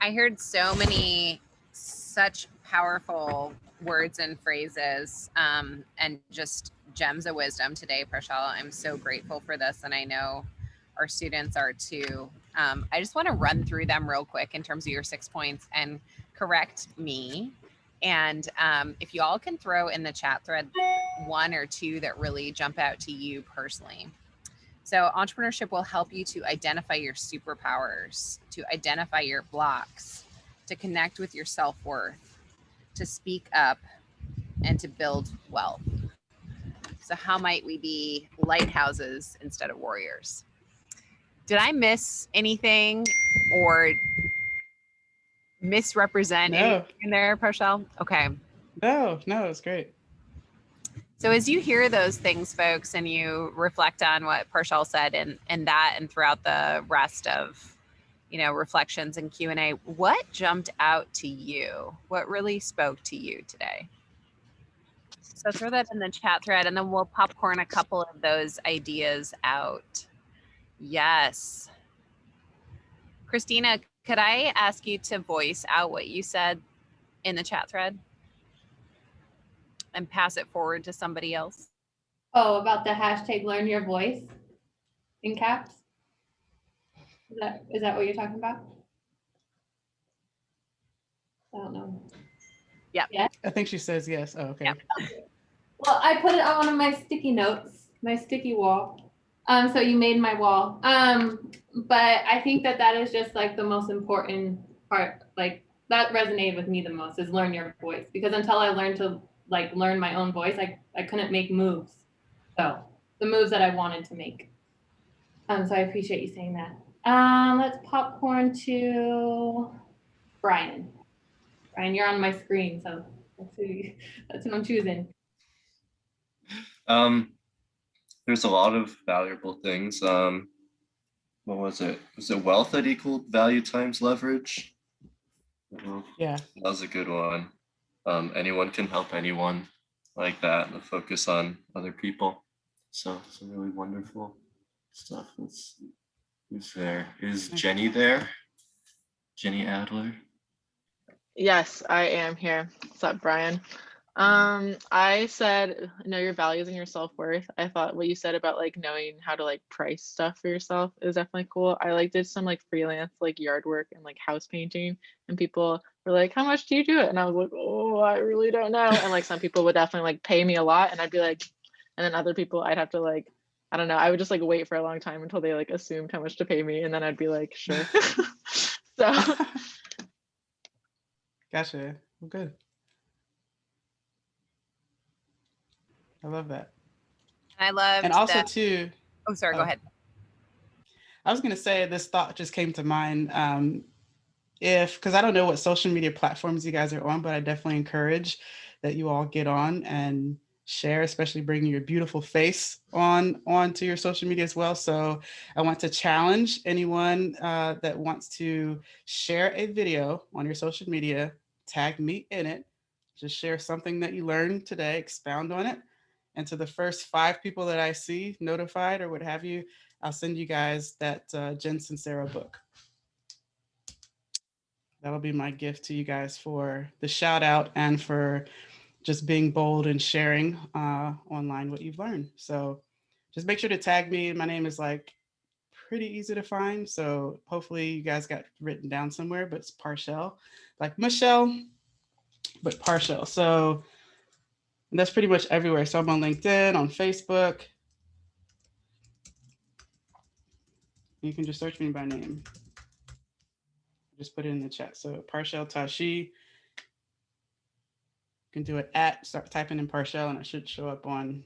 I heard so many such powerful words and phrases and just gems of wisdom today, Parchelle. I'm so grateful for this, and I know our students are too. I just want to run through them real quick in terms of your 6 points and correct me. And if you all can throw in the chat thread one or two that really jump out to you personally. So entrepreneurship will help you to identify your superpowers, to identify your blocks, to connect with your self-worth, to speak up, and to build wealth. So how might we be lighthouses instead of warriors? Did I miss anything or misrepresent anything in there, Parchelle? Okay. No, it's great. So as you hear those things, folks, and you reflect on what Parchelle said and throughout the rest of reflections and Q&A. What jumped out to you? What really spoke to you today? So throw that in the chat thread, and then we'll popcorn a couple of those ideas out. Yes. Christina, could I ask you to voice out what you said in the chat thread and pass it forward to somebody else? Oh, about the hashtag learn your voice in caps? Is that what you're talking about? I don't know. Yeah. Yeah. I think she says yes. Oh, okay. Yep. Well, I put it on one of my sticky notes, my sticky wall. So you made my wall. But I think that is just like the most important part. Like that resonated with me the most is learn your voice, because until I learned to like learn my own voice, I couldn't make moves. So the moves that I wanted to make. So I appreciate you saying that. Let's popcorn to Brian. Brian, you're on my screen, so that's who I'm choosing. There's a lot of valuable things. What was it? Was it wealth that equaled value times leverage? Yeah. That was a good one. Anyone can help anyone, like that. The focus on other people. So some really wonderful stuff. Who's there? Is Jenny there? Jenny Adler? Yes, I am here. What's up, Brian? I said know your values and your self-worth. I thought what you said about like knowing how to like price stuff for yourself is definitely cool. I like did some like freelance like yard work and like house painting, and people were like, how much do you do it? And I was like, oh, I really don't know. And like some people would definitely like pay me a lot, and I'd be like, and then other people I'd have to like, I don't know, I would just like wait for a long time until they like assumed how much to pay me, and then I'd be like, sure. So Gotcha. Well, good. I love that. I love And also that. too. Oh, sorry. Go ahead. I was going to say this thought just came to mind. Because I don't know what social media platforms you guys are on, but I definitely encourage that you all get on and share, especially bringing your beautiful face onto your social media as well. So I want to challenge anyone that wants to share a video on your social media, tag me in it, just share something that you learned today, expound on it. And to the first 5 people that I see notified or what have you, I'll send you guys that Jen Sincero book. That'll be my gift to you guys for the shout out and for just being bold and sharing online what you've learned. So just make sure to tag me. My name is like pretty easy to find. So hopefully you guys got written down somewhere, but it's Parchelle, like Michelle, but Parchelle. So that's pretty much everywhere. So I'm on LinkedIn, on Facebook. You can just search me by name. Just put it in the chat. So Parchelle Tashi. You can do it start typing in Parchelle, and it should show up on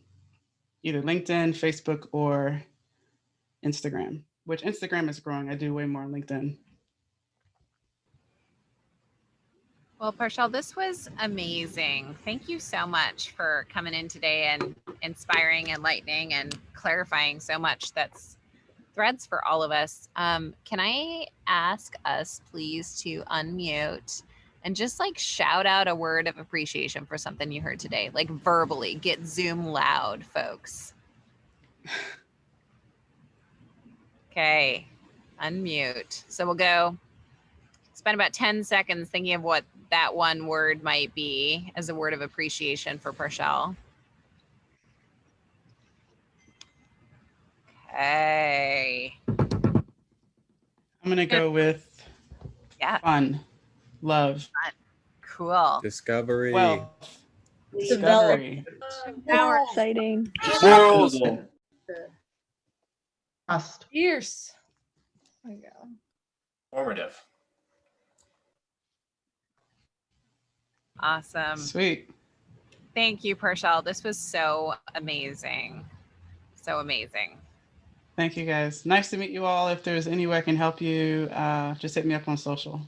either LinkedIn, Facebook, or Instagram, which Instagram is growing. I do way more on LinkedIn. Well, Parchelle, this was amazing. Thank you so much for coming in today and inspiring, enlightening, and clarifying so much that's threads for all of us. Can I ask us, please, to unmute and just like shout out a word of appreciation for something you heard today, like verbally, get Zoom loud, folks. Okay, unmute. So we'll go spend about 10 seconds thinking of what that one word might be as a word of appreciation for Parchelle. Okay. I'm going to go with fun, love. Fun. Cool. Discovery. Wealth. Discovery. Power. Exciting. World. Trust. Fierce. Oh my God. Formative. Awesome. Sweet. Thank you, Parchelle. This was so amazing. So amazing. Thank you, guys. Nice to meet you all. If there's any way I can help you, just hit me up on social.